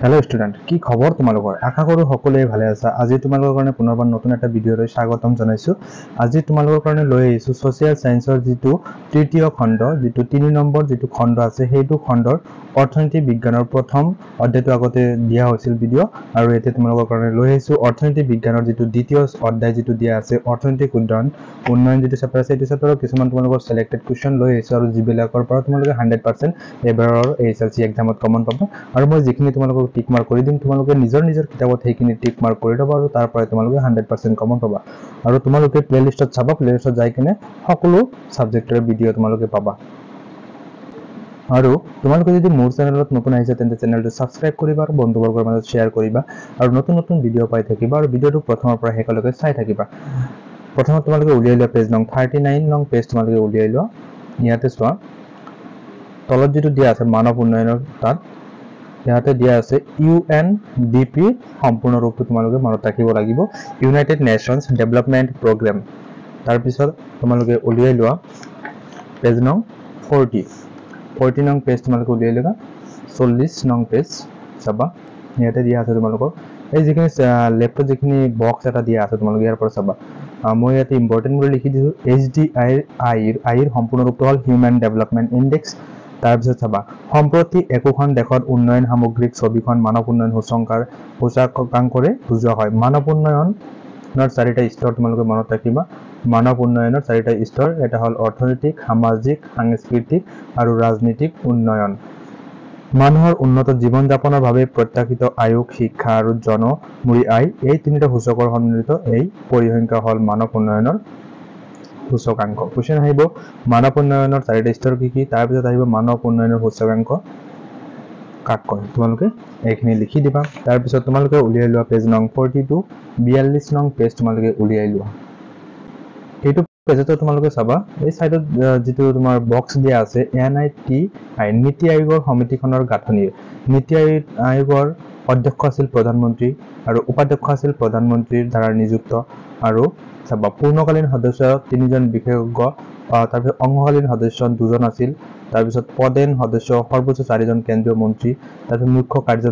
Hello student কি খবৰ তোমালোকৰ আশা কৰো সকলোৱে ভালে আছে আজি তোমালোকৰ কাৰণে পুনৰবাৰ নতুন এটা ভিডিঅ লৈ স্বাগতম জনাইছো আজি তোমালোকৰ কাৰণে লৈ আহিছো সোশিয়াল সায়েন্সৰ যেটো তৃতীয় খণ্ড যেটো 3 নম্বৰ যেটো খণ্ড আছে হেতু খণ্ডৰ অৰ্থনীতি বিজ্ঞানৰ প্ৰথম অধ্যায়টো আগতে দিয়া হৈছিল ভিডিঅ আৰু এতে তোমালোকৰ কাৰণে লৈ আহিছো অৰ্থনীতি বিজ্ঞানৰ যেটো দ্বিতীয় অধ্যায় যেটো দিয়া আছে অৰ্থনৈতিক উন্নয়ন যেটো চেপ্টাৰ আছে এই চেপ্টাৰৰ কিছুমান তোমালোকৰ সিলেক্টেড কোৱেশ্চন লৈ আহিছো আৰু জিবিলাকৰ পৰা তোমালোকে 100% এবাৰৰ এছএলসি এক্সামত কমন পাবা আৰু মই যিখিনি তোমালোকক টিক মাৰ্ক কৰি দিম তোমালোকে নিজৰ কিতাবত হেকিনি টিক মাৰ্ক কৰি লবা আৰু তাৰ পৰা তোমালোকে 100% কমন পাবা আৰু তোমালোকে প্লেলিষ্টত চাবা প্লেলিষ্টত যাই কিনে সকলো সাবজেক্টৰ ভিডিও তোমালোকে পাবা আৰু তোমালোকে যদি মোৰ চেনেলত নতুন আহিছে তেন্তে চেনেলটো সাবস্ক্ৰাইব কৰিবা আৰু বন্ধুবৰ্গৰ মাজত শেয়াৰ কৰিবা আৰু নতুন ভিডিও পাই থাকিবা আৰু ভিডিওটো প্ৰথমৰ পৰা শেষলৈকে চাই থাকিবা প্ৰথমত তোমালোকে উলিয়াই লোৱা পেজ নং 39 নং পেজ তোমালোকে উলিয়াই লোৱা ইয়াতে চোৱা তলত যেটো দিয়া আছে মানৱ উন্নয়নৰ তাত ইয়াতে দিয়া আছে UNDP সম্পূৰ্ণ ৰূপটো তোমালোকে মনত ৰাখিব লাগিব ইউনাইটেড নেশনস ডেভেলপমেন্ট প্ৰগ্ৰাম তাৰ পিছত তোমালোকে উলিয়াই লোৱা পেজ নং 40 নং পেজ তোমালোকে উলিয়াই লোৱা 40 নং পেজ চাবা ইয়াতে দিয়া আছে তোমালোকৰ এই যিখিনি লেফটত যিখিনি বক্স এটা দিয়া আছে তোমালোকে ইয়াৰ পৰা চাবা মই ইয়াতে ইম্পৰ্টেন্ট বুলি লিখি দিছো HDI ৰ সম্পূৰ্ণ ৰূপটো হ'ল হিউম্যান ডেভেলপমেন্ট ইনডেক্স তাৰ পিছত চাবা সম্প্ৰতি একোখন দেশত উন্নয়ন সামগ্ৰিক ছবিখন মানৱ উন্নয়ন সূচকাংকৰে বুজোৱা হয় মানৱ উন্নয়নৰ চাৰিটা স্তৰ তোমালোকে মনত ৰাখিবা মানৱ উন্নয়নৰ চাৰিটা স্তৰ এটা হ'ল অৰ্থনৈতিক সামাজিক সাংস্কৃতিক আৰু ৰাজনৈতিক উন্নয়ন মানুহৰ উন্নত জীৱন যাপনৰ বাবে প্ৰত্যাশিত আয়ু শিক্ষা আৰু জনমূৰি আয় এই তিনিটা সূচকৰ সন্মিলিত এই পৰিসংখ্যা হ'ল মানৱ উন্নয়নৰ সূচকাংক কোৱেশ্চন আহিব মানৱ উন্নয়নৰ চাৰিটা স্তৰ কি তাৰ পিছত আহিব মানৱ উন্নয়নৰ সূচকাংক কাক কয় তোমালোকে এইখিনি লিখি দিবা তাৰ পিছত তোমালোকে উলিয়াই লোৱা পেজ নং 42 42 নং পেজ তোমালোকে উলিয়াই লোৱা এইটো পেজটো তোমালোকে চাবা এই সাইডত যেটো তোমাৰ বক্স দিয়া আছে NITI নীতি আয়োগৰ সমিতিখনৰ গাঁথনি নীতি আয়োগৰ অধ্যক্ষ আছিল প্ৰধানমন্ত্ৰী আৰু উপাধ্যক্ষ আছিল প্ৰধানমন্ত্ৰীৰ দ্বাৰা নিযুক্ত আৰু চাবা পূৰ্ণকালীন সদস্য তিনিজন বিশেষজ্ঞ তাৰ পিছত অংশকালীন সদস্য দুজন আছিল তাৰ পিছত পদেন সদস্য সৰ্বোচ্চ 4জন কেন্দ্ৰীয় মন্ত্ৰী তাৰ পিছত মুখ্য কাৰ্য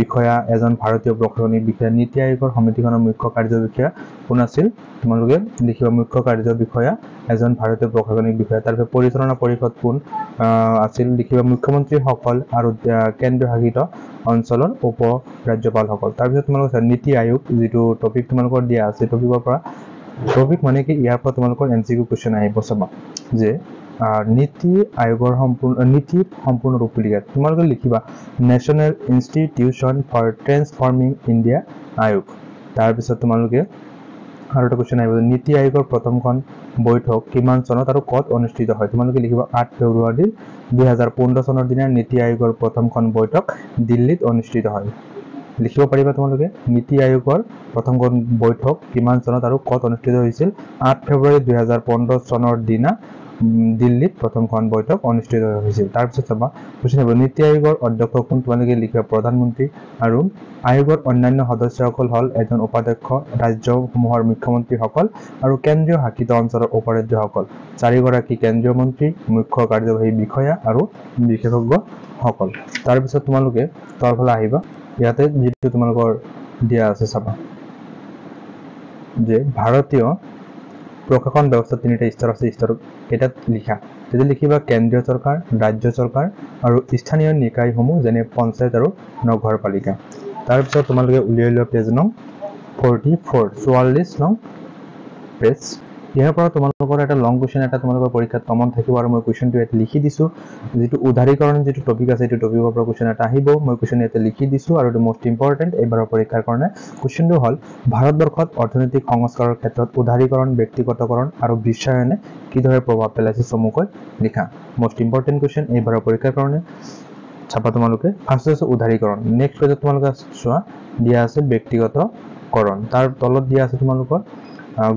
বিষয়া এজন ভাৰতীয় প্ৰশাসনিক বিষয়া নীতি আয়োগৰ সমিতিখনৰ মুখ্য কাৰ্য বিষয়া কোন আছিল তোমালোকে লিখিবা মুখ্য কাৰ্য বিষয়া এজন ভাৰতীয় প্ৰশাসনিক বিষয়া তাৰ পিছত পৰিচালনা পৰিষদ কোন আছিল লিখিবা মুখ্যমন্ত্ৰী সকল আৰু কেন্দ্ৰীয় শাসিত অঞ্চলৰ উপ ৰাজ্যপাল সকল তাৰ পিছত তোমালোকে নীতি আয়োগ যেটো টপিক তোমালোকৰ দিয়া আছে টপিকৰ পৰা টপিক মানে কি ইয়াৰ পৰা তোমালোকৰ MCQ কোৱেশ্চন আহিব চাবা যে নীতি আয়োগৰ সম্পূৰ্ণ ৰূপ লিখা তোমালোকে লিখিবা national institution for transforming India আয়োগ তাৰ পিছত তোমালোকে আৰু এটা কোৱেশ্চন আহিব নীতি আয়োগৰ প্ৰথমখন বৈঠক কিমান চনত আৰু ক'ত অনুষ্ঠিত হয় তোমালোকে লিখিবা 8 ফেব্ৰুৱাৰী 2015 চনৰ দিনা নীতি আয়োগৰ প্ৰথমখন বৈঠক দিল্লীত অনুষ্ঠিত হয় লিখিব পাৰিবা তোমালোকে নীতি আয়োগৰ প্ৰথমখন বৈঠক কিমান চনত আৰু ক'ত অনুষ্ঠিত হৈছিল 8 ফেব্ৰুৱাৰী 2015 চনৰ দিনা দিল্লীত প্ৰথমখন বৈঠক অনুষ্ঠিত হৈছিল তাৰ পিছত চাবা কোৱেশ্চন হ'ব নীতি আয়োগৰ অধ্যক্ষ কোন তোমালোকে লিখিবা প্ৰধানমন্ত্ৰী আৰু আয়োগৰ অন্যান্য সদস্যসকল হ'ল এজন উপাধ্যক্ষ ৰাজ্যসমূহৰ মুখ্যমন্ত্ৰীসকল আৰু কেন্দ্ৰীয় শাসিত অঞ্চলৰ উপ-ৰাজ্যসকল চাৰিগৰাকী কেন্দ্ৰীয় মন্ত্ৰী মুখ্য কাৰ্যবাহী বিষয়া আৰু বিশেষজ্ঞসকল তাৰ পিছত তোমালোকে তলফালে আহিবা ইয়াতে যেটো তোমালোকৰ দিয়া আছে চাবা যে ভাৰতীয় প্ৰশাসন ব্যৱস্থা তিনিটা স্তৰ আছে স্তৰ এটা লিখা তেতে লিখিবা কেন্দ্ৰীয় চৰকাৰ ৰাজ্য চৰকাৰ আৰু স্থানীয় নিকায়সমূহ যেনে পঞ্চায়ত আৰু নগৰপালিকা তাৰ পিছত তোমালোকে উলিয়াই লোৱা পেজ নং 44 নং পেজ ইয়াৰ পৰা তোমালোকৰ এটা লং কোৱেশ্চন এটা তোমালোকৰ পৰীক্ষাত কমন থাকিব আৰু মই কোৱেশ্চনটো ইয়াত লিখি দিছো যেটো উদাহৰণ যেটো টপিক আছে এটো টপিকৰ পৰা কোৱেশ্চন এটা আহিব মই কোৱেশ্চন ইয়াত লিখি দিছো আৰু এটো মোষ্ট ইম্পৰ্টেন্ট এবাৰৰ পৰীক্ষাৰ কাৰণে কোৱেশ্চনটো হ'ল ভাৰতবৰ্ষত অৰ্থনৈতিক সংস্কাৰৰ ক্ষেত্ৰত উদাৰীকৰণ ব্যক্তিগতকৰণ আৰু বিশ্বায়নে কিদৰে প্ৰভাৱ পেলাইছে চমুকৈ লিখা মোষ্ট ইম্পৰ্টেন্ট কোৱেশ্চন এবাৰৰ পৰীক্ষাৰ কাৰণে ছাপা তোমালোকে ফাৰ্স্ট আছে উদাৰীকৰণ নেক্সট পেজত তোমালোকে চোৱা দিয়া আছে ব্যক্তিগতকৰণ তাৰ তলত দিয়া আছে তোমালোকৰ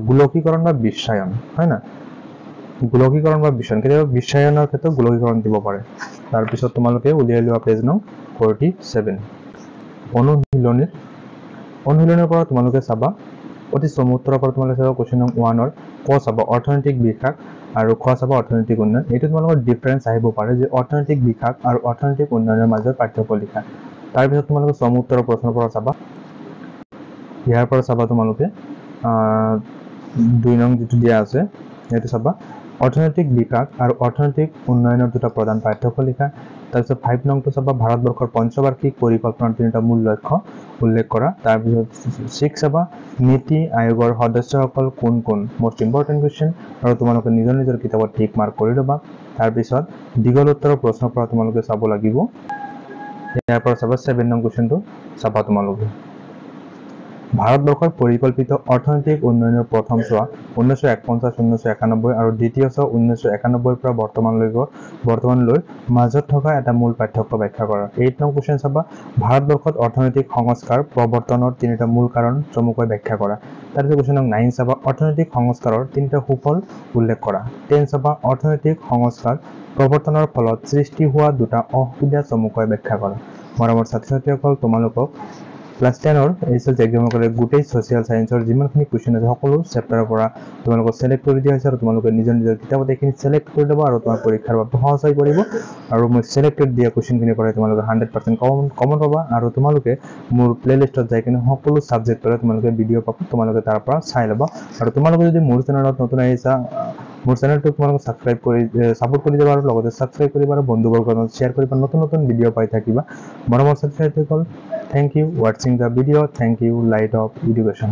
গোলকীকৰণ বা বিশ্বায়ন হয় না গোলকীকৰণ বা বিশ্বায়ন কেতিয়াবা বিশ্বায়নৰ ক্ষেত্ৰত গোলকীকৰণ দিব পাৰে তাৰ পিছত তোমালোকে উলিয়াই লোৱা পেজ নং 47 অনুশীলনৰ পৰা তোমালোকে চাবা অতি চমুত্ৰৰ পৰা তোমালোকে চাবা কোৱেশ্চন নং 1 ৰ ক চাবা অৰ্থনৈতিক বিকাশ আৰু খ চাবা অৰ্থনৈতিক উন্নয়ন এইটো তোমালোকৰ ডিফাৰেন্স আহিব পাৰে যে অৰ্থনৈতিক বিকাশ আৰু অৰ্থনৈতিক উন্নয়নৰ মাজৰ পাৰ্থক্য লিখা তাৰ পিছত তোমালোকে চম উত্তৰৰ প্ৰশ্নৰ পৰা চাবা ইয়াৰ পৰা চাবা তোমালোকে 2 নং যেটো দিয়া আছে এটো চাবা অৰ্থনৈতিক বিকাশ আৰু অৰ্থনৈতিক উন্নয়নৰ দুটা প্ৰধান পাঠ্যক্ৰম লিখা তাৰ পিছত 5 নং তো চাবা ভাৰতবৰ্ষৰ পঞ্চবাৰ্ষিক পৰিকল্পনাৰ তিনিটা মূল লক্ষ্য উল্লেখ কৰা তাৰ পিছত 6 চাবা নীতি আয়োগৰ সদস্যসকল কোন কোন মোস্ট ইম্পৰ্টেন্ট কোৱেশ্চন আৰু তোমালোকে নিজৰ কিতাপত টিক মাৰ্ক কৰি লবা তাৰ পিছত দীঘল উত্তৰৰ প্ৰশ্নৰ পৰা তোমালোকে চাব লাগিব ইয়াৰ পৰা চাবা 7 নং কোৱেশ্চনটো চাবা তোমালোকে ভাৰতবৰ্ষৰ পৰিকল্পিত অৰ্থনৈতিক উন্নয়নৰ প্ৰথম চোৱা 1951-1991 আৰু দ্বিতীয় চোৱা 1991 পৰা বৰ্তমানলৈ মাজত থকা এটা মূল পাঠ্যক্ৰম ব্যাখ্যা কৰা 8 নং কোৱেশ্চন চাবা ভাৰতবৰ্ষত অৰ্থনৈতিক সংস্কাৰ প্ৰৱৰ্তনৰ তিনিটা মূল কাৰণ চমুকৈ ব্যাখ্যা কৰা তাৰ পিছত কোৱেশ্চন নং 9 চাবা অৰ্থনৈতিক সংস্কাৰৰ তিনিটা সুফল উল্লেখ কৰা 10 চাবা অৰ্থনৈতিক সংস্কাৰ প্ৰৱৰ্তনৰ ফলত সৃষ্টি হোৱা দুটা অসুবিধা চমুকৈ ব্যাখ্যা কৰা মৰমৰ ছাত্ৰ-ছাত্ৰীসকল তোমালোকক ক্লাস 10 or এসএলসি এক্সামৰ কৰে গুটেই সোশ্যাল সায়েন্সৰ যিমানখিনি কোৱেশ্চন আছে সকলো চেপ্টাৰৰ পৰা তোমালোকক সিলেক্ট কৰি দিয়া হৈছে আৰু তোমালোকে নিজৰ কিতাপত এখিনি সিলেক্ট কৰি লবা আৰু তোমাৰ পৰীক্ষাৰ বাবে সহজ হৈ পৰিব আৰু মই সিলেক্টেড দিয়া কোৱেশ্চনখিনি পৰা তোমালোকে 100% কমন পাবা আৰু তোমালোকে মোৰ প্লেলিষ্টত যাই কিনে সকলো সাবজেক্টৰ তোমালোকে ভিডিও পাবা তোমালোকে তাৰ পৰা চাই লবা আৰু তোমালোকে যদি মোৰ চেনেলত নতুন আহিছা মোৰ চেনেলটো তোমালোকে সাবস্ক্ৰাইব কৰি সাপোৰ্ট কৰি দিবা আৰু লগতে সাবস্ক্ৰাইব কৰিবা আৰু বন্ধুবৰ্গৰ লগত শেয়াৰ কৰিবা নতুন ভিডিও পাই থাকিবা মৰমৰ ছাত্ৰীসকল Thank you watching the video. Thank you Light of Education.